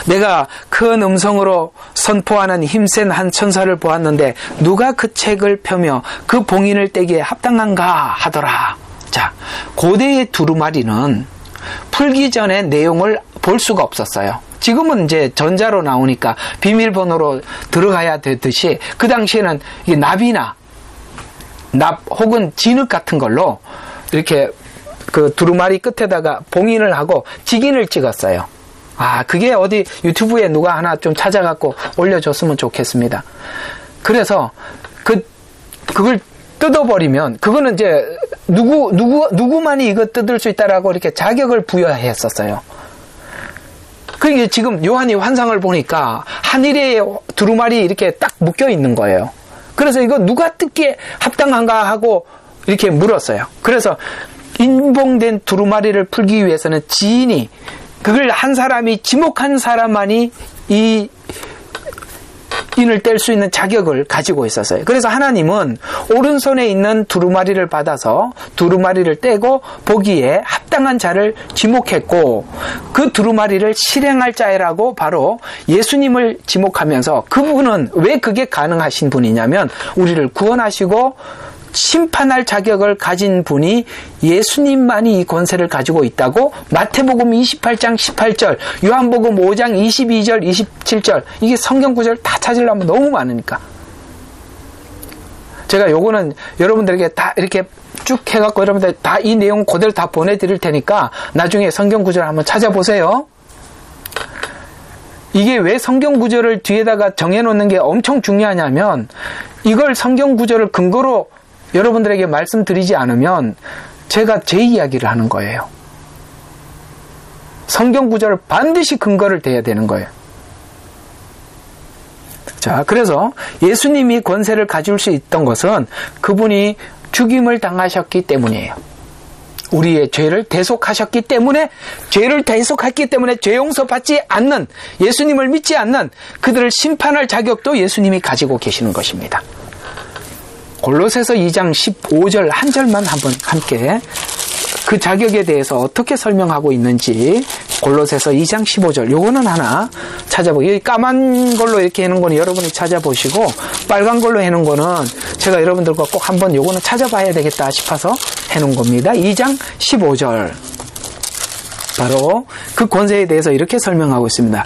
내가 큰 음성으로 선포하는 힘센 한 천사를 보았는데 누가 그 책을 펴며 그 봉인을 떼기에 합당한가 하더라. 자, 고대의 두루마리는 풀기 전에 내용을 볼 수가 없었어요. 지금은 이제 전자로 나오니까 비밀번호로 들어가야 되듯이, 그 당시에는 이 납이나 납 혹은 진흙 같은 걸로 이렇게 그 두루마리 끝에다가 봉인을 하고 직인을 찍었어요. 그게 어디 유튜브에 누가 하나 좀 찾아갖고 올려줬으면 좋겠습니다. 그래서 그걸 뜯어버리면, 그거는 이제 누구만이 이거 뜯을 수 있다라고 이렇게 자격을 부여했었어요. 그게 지금 요한이 환상을 보니까 하늘에 두루마리 이렇게 딱 묶여 있는 거예요. 그래서 이거 누가 뜯기에 합당한가 하고 이렇게 물었어요. 그래서 인봉된 두루마리를 풀기 위해서는 지인이, 그걸 한 사람이, 지목한 사람만이 이 인을 뗄 수 있는 자격을 가지고 있었어요. 그래서 하나님은 오른손에 있는 두루마리를 받아서 두루마리를 떼고 보기에 합당한 자를 지목했고, 그 두루마리를 실행할 자라고 바로 예수님을 지목하면서, 그분은 왜 그게 가능하신 분이냐면 우리를 구원하시고 심판할 자격을 가진 분이 예수님만이 이 권세를 가지고 있다고 마태복음 28장 18절, 요한복음 5장 22절 27절, 이게 성경 구절 다 찾으려면 너무 많으니까 제가 요거는 여러분들에게 다 이렇게 쭉 해갖고 여러분들 다 이 내용 그대로 다 보내드릴 테니까 나중에 성경 구절 한번 찾아보세요. 이게 왜 성경 구절을 뒤에다가 정해놓는 게 엄청 중요하냐면, 이걸 성경 구절을 근거로 여러분들에게 말씀드리지 않으면 제가 제 이야기를 하는 거예요. 성경 구절을 반드시 근거를 대야 되는 거예요. 자, 그래서 예수님이 권세를 가질 수 있던 것은 그분이 죽임을 당하셨기 때문이에요. 우리의 죄를 대속하셨기 때문에, 죄를 대속했기 때문에 죄 용서 받지 않는, 예수님을 믿지 않는 그들을 심판할 자격도 예수님이 가지고 계시는 것입니다. 골로새서 2장 15절 한 절만 한번 함께 그 자격에 대해서 어떻게 설명하고 있는지, 골로새서 2장 15절, 요거는 하나 찾아보고, 여기 까만 걸로 이렇게 해놓은 거는 여러분이 찾아보시고, 빨간 걸로 해놓은 거는 제가 여러분들과 꼭 한번 요거는 찾아봐야 되겠다 싶어서 해놓은 겁니다. 2장 15절, 바로 그 권세에 대해서 이렇게 설명하고 있습니다.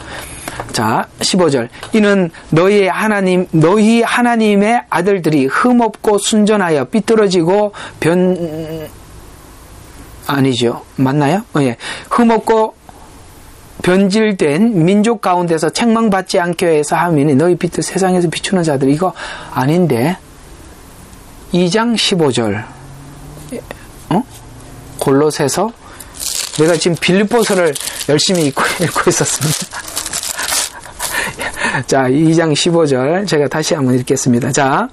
자, 15절. 이는 너희 하나님의 아들들이 흠없고 순전하여 삐뚤어지고 아니죠. 맞나요? 예. 흠없고 변질된 민족 가운데서 책망받지 않게 해서 함이니 너희 빛을 세상에서 비추는 자들. 이거 아닌데. 2장 15절. 골로새서. 내가 지금 빌립보서를 열심히 읽고 있었습니다. 자, 2장 15절 제가 다시 한번 읽겠습니다. 자,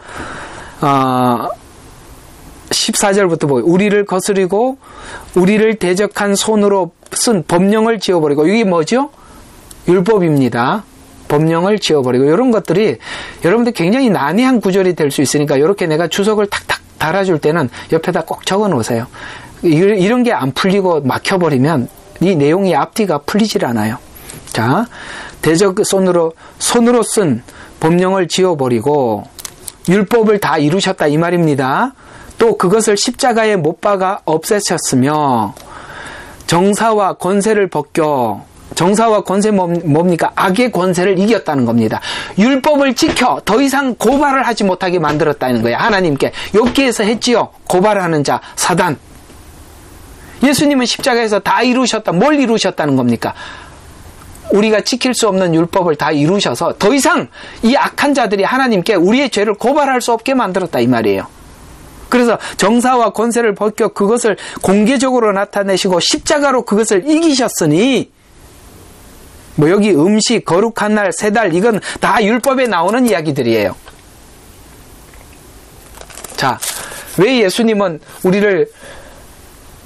14절부터 보고, 우리를 거스리고 우리를 대적한 손으로 쓴 법령을 지워버리고, 이게 뭐죠? 율법입니다. 법령을 지워버리고, 이런 것들이 여러분들 굉장히 난해한 구절이 될 수 있으니까 이렇게 내가 주석을 탁탁 달아줄 때는 옆에다 꼭 적어 놓으세요. 이런 게 안 풀리고 막혀버리면 이 내용이 앞뒤가 풀리질 않아요. 자, 대적 손으로 쓴 법령을 지워버리고 율법을 다 이루셨다 이 말입니다. 또 그것을 십자가에 못 박아 없애셨으며 정사와 권세를 벗겨, 정사와 권세 뭡니까? 악의 권세를 이겼다는 겁니다. 율법을 지켜 더 이상 고발을 하지 못하게 만들었다는 거예요. 하나님께 욥기에서 했지요. 고발하는 자 사단. 예수님은 십자가에서 다 이루셨다. 뭘 이루셨다는 겁니까? 우리가 지킬 수 없는 율법을 다 이루셔서 더 이상 이 악한 자들이 하나님께 우리의 죄를 고발할 수 없게 만들었다 이 말이에요. 그래서 정사와 권세를 벗겨 그것을 공개적으로 나타내시고 십자가로 그것을 이기셨으니 뭐 여기 음식, 거룩한 날, 세 달 이건 다 율법에 나오는 이야기들이에요. 자, 왜 예수님은 우리를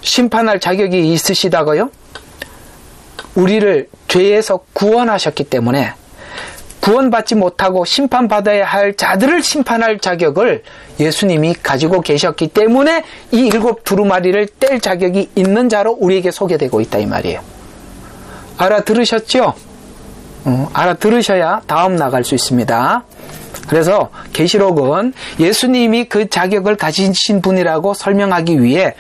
심판할 자격이 있으시다고요? 우리를 죄에서 구원하셨기 때문에 구원받지 못하고 심판받아야 할 자들을 심판할 자격을 예수님이 가지고 계셨기 때문에 이 7 두루마리를 뗄 자격이 있는 자로 우리에게 소개되고 있다 이 말이에요. 알아들으셨죠? 알아들으셔야 다음 나갈 수 있습니다. 그래서 계시록은 예수님이 그 자격을 가지신 분이라고 설명하기 위해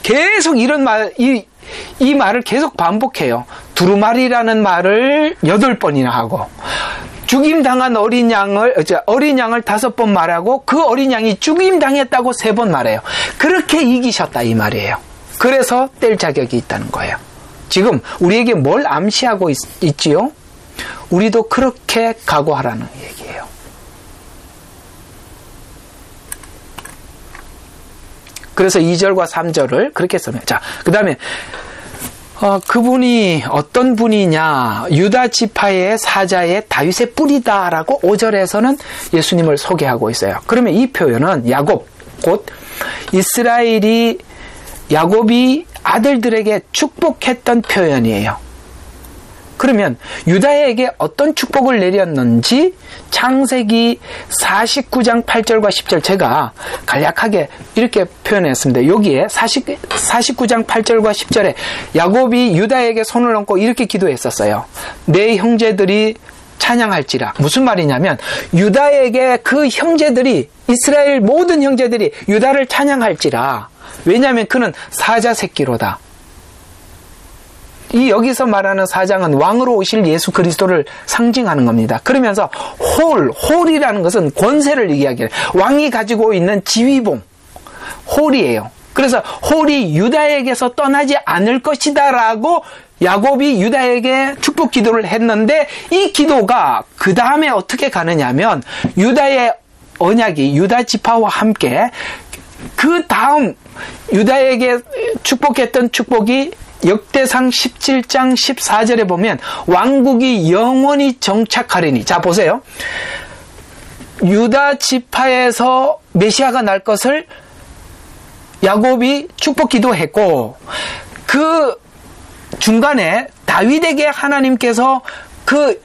계속 이런 말, 이 말을 계속 반복해요. 두루마리라는 말을 8번이나 하고 죽임당한 어린 양을 5번 말하고 그 어린 양이 죽임당했다고 3번 말해요. 그렇게 이기셨다 이 말이에요. 그래서 뗄 자격이 있다는 거예요. 지금 우리에게 뭘 암시하고 있지요? 우리도 그렇게 각오하라는 얘기예요. 그래서 2절과 3절을 그렇게 설명해요. 자, 그 다음에 그분이 어떤 분이냐, 유다 지파의 사자의 다윗의 뿌리다라고 5절에서는 예수님을 소개하고 있어요. 그러면 이 표현은 야곱, 곧 이스라엘이 야곱이 아들들에게 축복했던 표현이에요. 그러면 유다에게 어떤 축복을 내렸는지 창세기 49장 8절과 10절 제가 간략하게 이렇게 표현했습니다. 여기에 49장 8절과 10절에 야곱이 유다에게 손을 얹고 이렇게 기도했었어요. 내 형제들이 찬양할지라. 무슨 말이냐면 유다에게 그 형제들이, 이스라엘 모든 형제들이 유다를 찬양할지라. 왜냐하면 그는 사자 새끼로다. 이 여기서 말하는 사장은 왕으로 오실 예수 그리스도를 상징하는 겁니다. 그러면서 홀이라는 것은 권세를 얘기하기를, 왕이 가지고 있는 지휘봉, 홀이에요. 그래서 홀이 유다에게서 떠나지 않을 것이다 라고 야곱이 유다에게 축복 기도를 했는데, 이 기도가 그 다음에 어떻게 가느냐면 유다의 언약이 유다 지파와 함께 그 다음 유다에게 축복했던 축복이 역대상 17장 14절에 보면 왕국이 영원히 정착하리니. 자, 보세요. 유다 지파에서 메시아가 날 것을 야곱이 축복 기도했고, 그 중간에 다윗에게 하나님께서 그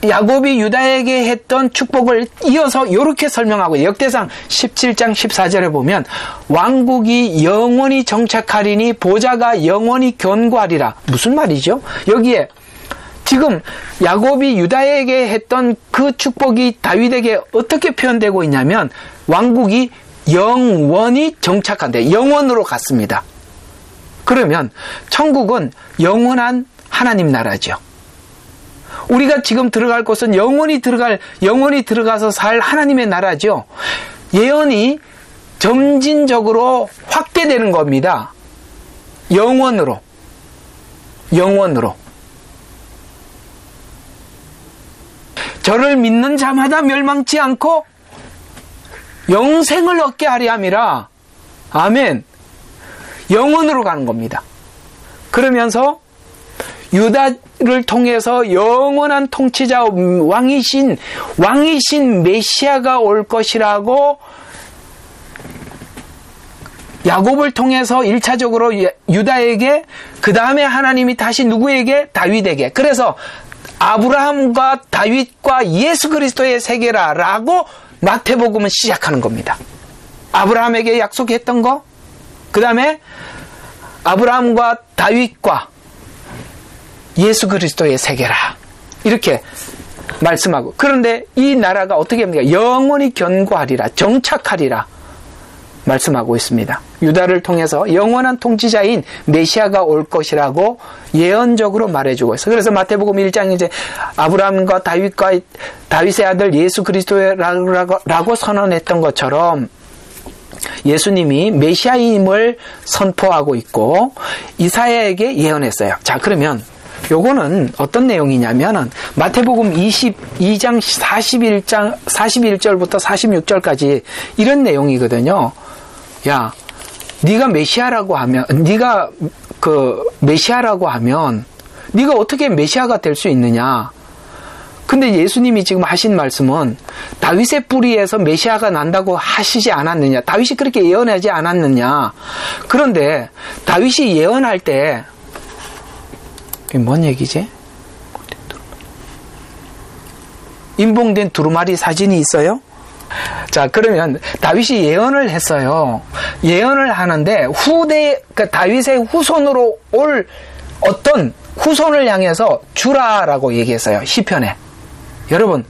야곱이 유다에게 했던 축복을 이어서 이렇게 설명하고, 역대상 17장 14절에 보면 왕국이 영원히 정착하리니 보좌가 영원히 견고하리라. 무슨 말이죠? 여기에 지금 야곱이 유다에게 했던 그 축복이 다윗에게 어떻게 표현되고 있냐면 왕국이 영원히 정착한대. 영원으로 갔습니다. 그러면 천국은 영원한 하나님 나라죠. 우리가 지금 들어갈 곳은 영원히 들어가서 살 하나님의 나라죠. 예언이 점진적으로 확대되는 겁니다. 영원으로. 저를 믿는 자마다 멸망치 않고 영생을 얻게 하리 함이라. 아멘. 영원으로 가는 겁니다. 그러면서 유다를 통해서 영원한 통치자, 왕이신 메시아가 올 것이라고 야곱을 통해서 1차적으로 유다에게, 그 다음에 하나님이 다시 누구에게? 다윗에게. 그래서 아브라함과 다윗과 예수 그리스도의 세계라라고 마태복음은 시작하는 겁니다. 아브라함에게 약속했던 거, 그 다음에 아브라함과 다윗과 예수 그리스도의 세계라, 이렇게 말씀하고, 그런데 이 나라가 어떻게 합니까? 영원히 견고하리라, 정착하리라 말씀하고 있습니다. 유다를 통해서 영원한 통치자인 메시아가 올 것이라고 예언적으로 말해주고 있어요. 그래서 마태복음 1장 이제 아브라함과 다윗의 아들 예수 그리스도라고 선언했던 것처럼 예수님이 메시아임을 선포하고 있고 이사야에게 예언했어요. 자, 그러면 요거는 어떤 내용이냐면은 마태복음 22장 41절부터 46절까지 이런 내용이거든요. 야, 네가 메시아라고 하면 네가 어떻게 메시아가 될 수 있느냐? 근데 예수님이 지금 하신 말씀은 다윗의 뿌리에서 메시아가 난다고 하시지 않았느냐? 다윗이 그렇게 예언하지 않았느냐? 그런데 다윗이 예언할 때 이게 뭔 얘기지? 인봉된 두루마리 사진이 있어요? 자, 그러면 다윗이 예언을 했어요. 예언을 하는데 다윗의 후손으로 올 어떤 후손을 향해서 주라라고 얘기했어요. 시편에. 여러분,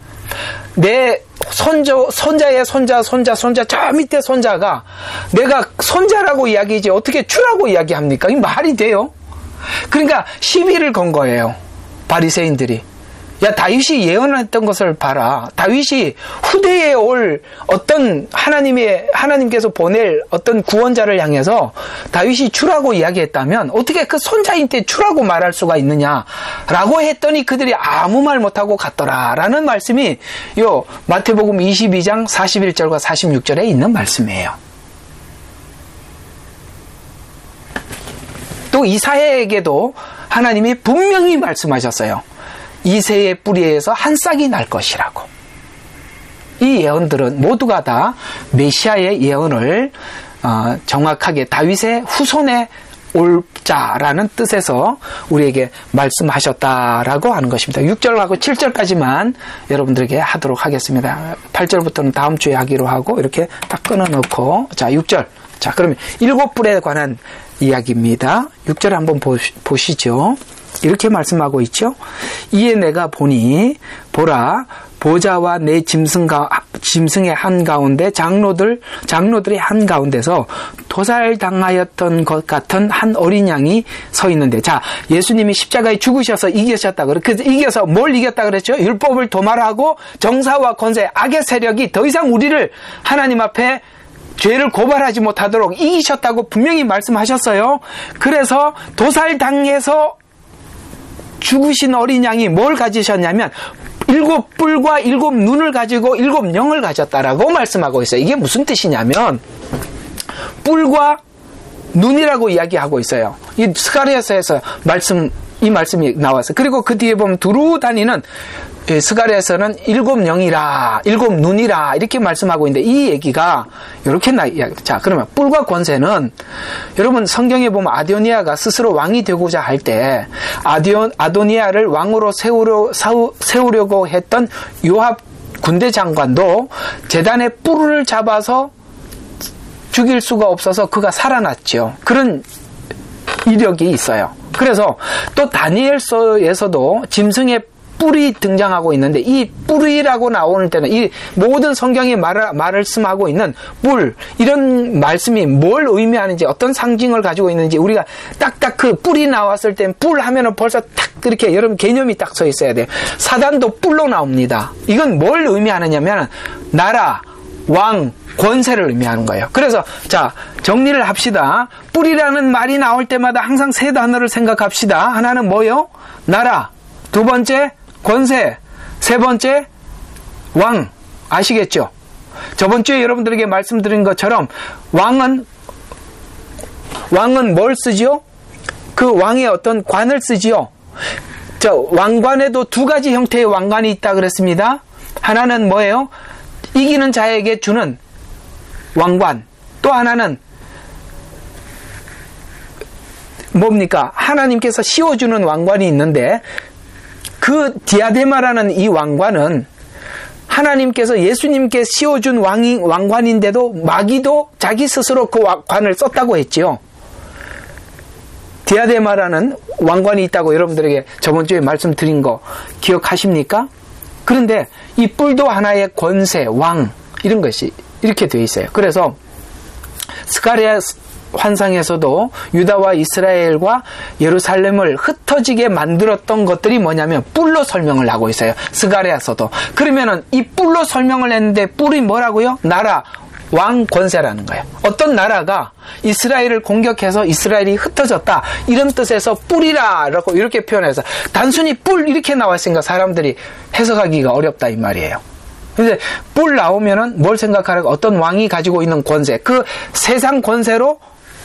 내 손자의 손자 저 밑에 손자가 내가 손자라고 이야기하지 어떻게 주라고 이야기합니까? 이 말이 돼요? 그러니까 시비를 건 거예요. 바리새인들이. 야, 다윗이 예언했던 것을 봐라. 다윗이 후대에 올 어떤 하나님께서 보낼 어떤 구원자를 향해서 다윗이 주라고 이야기했다면 어떻게 그 손자인테 주라고 말할 수가 있느냐라고 했더니 그들이 아무 말 못하고 갔더라라는 말씀이 요 마태복음 22장 41절과 46절에 있는 말씀이에요. 또 이사야에게도 하나님이 분명히 말씀하셨어요. 이새의 뿌리에서 한 싹이 날 것이라고. 이 예언들은 모두가 다 메시아의 예언을 정확하게 다윗의 후손에 올 자라는 뜻에서 우리에게 말씀하셨다라고 하는 것입니다. 6절하고 7절까지만 여러분들에게 하도록 하겠습니다. 8절부터는 다음 주에 하기로 하고 이렇게 딱 끊어놓고, 자, 6절. 자, 그러면 7뿔에 관한 이야기입니다. 6절 한번 보시죠. 이렇게 말씀하고 있죠. 이에 내가 보니 보라, 보좌와 내 짐승의 한가운데 장로들의 한가운데서 도살당하였던 것 같은 한 어린 양이 서 있는데, 자, 예수님이 십자가에 죽으셔서 이기셨다. 그래서 이겨서 뭘 이겼다 그랬죠? 율법을 도말하고 정사와 권세, 악의 세력이 더 이상 우리를 하나님 앞에 죄를 고발하지 못하도록 이기셨다고 분명히 말씀하셨어요. 그래서 도살당해서 죽으신 어린 양이 뭘 가지셨냐면 7뿔과 7눈을 가지고 7영을 가졌다라고 말씀하고 있어요. 이게 무슨 뜻이냐면 뿔과 눈이라고 이야기하고 있어요. 이 스가랴서에서 이 말씀이 나왔어요. 그리고 그 뒤에 보면 두루 다니는 스가랴에서는 7영이라 7눈이라 이렇게 말씀하고 있는데 이 얘기가 이렇게 자, 그러면 뿔과 권세는 여러분 성경에 보면 아도니아가 스스로 왕이 되고자 할 때 아도니아를 왕으로 세우려고 했던 요압 군대 장관도 제단에 뿔을 잡아서 죽일 수가 없어서 그가 살아났죠. 그런 이력이 있어요. 그래서 또 다니엘서에서도 짐승의 뿔이 등장하고 있는데 이 뿔이라고 나오는 때는 이 모든 성경이 말씀하고 있는 뿔, 이런 말씀이 뭘 의미하는지 어떤 상징을 가지고 있는지 우리가 딱딱 그 뿔이 나왔을 땐 뿔 하면은 벌써 딱 그렇게 여러분 개념이 딱 서 있어야 돼요. 사단도 뿔로 나옵니다. 이건 뭘 의미하느냐면 나라, 왕, 권세를 의미하는 거예요. 그래서 자, 정리를 합시다. 뿔이라는 말이 나올 때마다 항상 세 단어를 생각합시다. 하나는 뭐요? 나라. 두 번째 권세. 세 번째 왕. 아시겠죠? 저번 주에 여러분들에게 말씀드린 것처럼 왕은 뭘 쓰지요? 그 왕의 어떤 관을 쓰지요. 저 왕관에도 두 가지 형태의 왕관이 있다 그랬습니다. 하나는 뭐예요? 이기는 자에게 주는 왕관. 또 하나는 뭡니까? 하나님께서 씌워주는 왕관이 있는데 그 디아데마라는 이 왕관은 하나님께서 예수님께 씌워준 왕관인데도 마귀도 자기 스스로 그 관을 썼다고 했지요. 디아데마라는 왕관이 있다고 여러분들에게 저번 주에 말씀드린 거 기억하십니까? 그런데 이 뿔도 하나의 권세, 왕 이런 것이 이렇게 되어 있어요. 그래서 스가랴 환상에서도 유다와 이스라엘과 예루살렘을 흩어지게 만들었던 것들이 뭐냐면 뿔로 설명을 하고 있어요. 스가랴서도. 그러면은 이 뿔로 설명을 했는데 뿔이 뭐라고요? 나라, 왕, 권세라는 거예요. 어떤 나라가 이스라엘을 공격해서 이스라엘이 흩어졌다, 이런 뜻에서 뿔이라라고 이렇게 표현해서 단순히 뿔 이렇게 나왔으니까 사람들이 해석하기가 어렵다 이 말이에요. 근데 뿔 나오면은 뭘 생각하라고? 어떤 왕이 가지고 있는 권세, 그 세상 권세로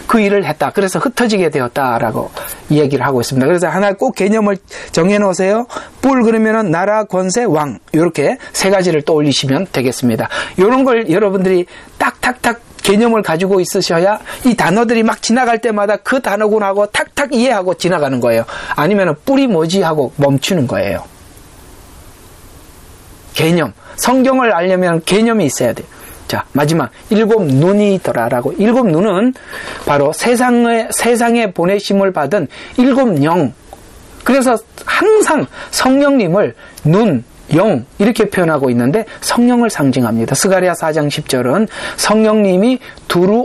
그 일을 했다. 그래서 흩어지게 되었다라고 이야기를 하고 있습니다. 그래서 하나 꼭 개념을 정해 놓으세요. 뿔 그러면은 나라, 권세, 왕, 이렇게 세 가지를 떠올리시면 되겠습니다. 이런 걸 여러분들이 딱딱딱 개념을 가지고 있으셔야 이 단어들이 막 지나갈 때마다 그 단어군 하고 탁탁 이해하고 지나가는 거예요. 아니면은 뿔이 뭐지 하고 멈추는 거예요. 개념. 성경을 알려면 개념이 있어야 돼요. 자, 마지막 일곱 눈이 있더라라고. 일곱 눈은 바로 세상에 보내심을 받은 일곱 영. 그래서 항상 성령님을 눈, 영 이렇게 표현하고 있는데 성령을 상징합니다. 스가랴 4장 10절은 성령님이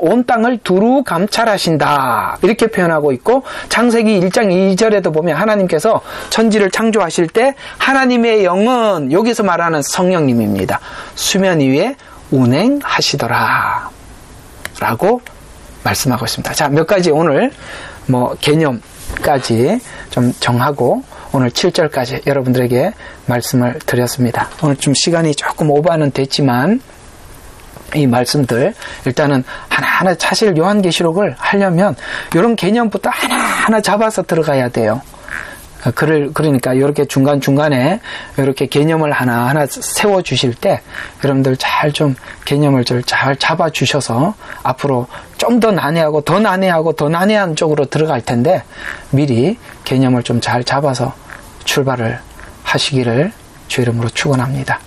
온 땅을 두루 감찰하신다 이렇게 표현하고 있고, 창세기 1장 2절에도 보면 하나님께서 천지를 창조하실 때 하나님의 영은 여기서 말하는 성령님입니다. 수면 위에 운행하시더라 라고 말씀하고 있습니다. 자, 몇 가지 오늘 개념까지 좀 정하고 오늘 7절까지 여러분들에게 말씀을 드렸습니다. 오늘 좀 시간이 조금 오버는 됐지만 이 말씀들 일단은 하나하나, 사실 요한계시록을 하려면 이런 개념부터 하나하나 잡아서 들어가야 돼요. 그러니까 이렇게 중간중간에 이렇게 개념을 하나하나 세워주실 때 여러분들 잘 좀 개념을 잘 잡아주셔서 앞으로 좀 더 난해하고 더 난해한 쪽으로 들어갈 텐데 미리 개념을 좀 잘 잡아서 출발을 하시기를 주 이름으로 축원합니다.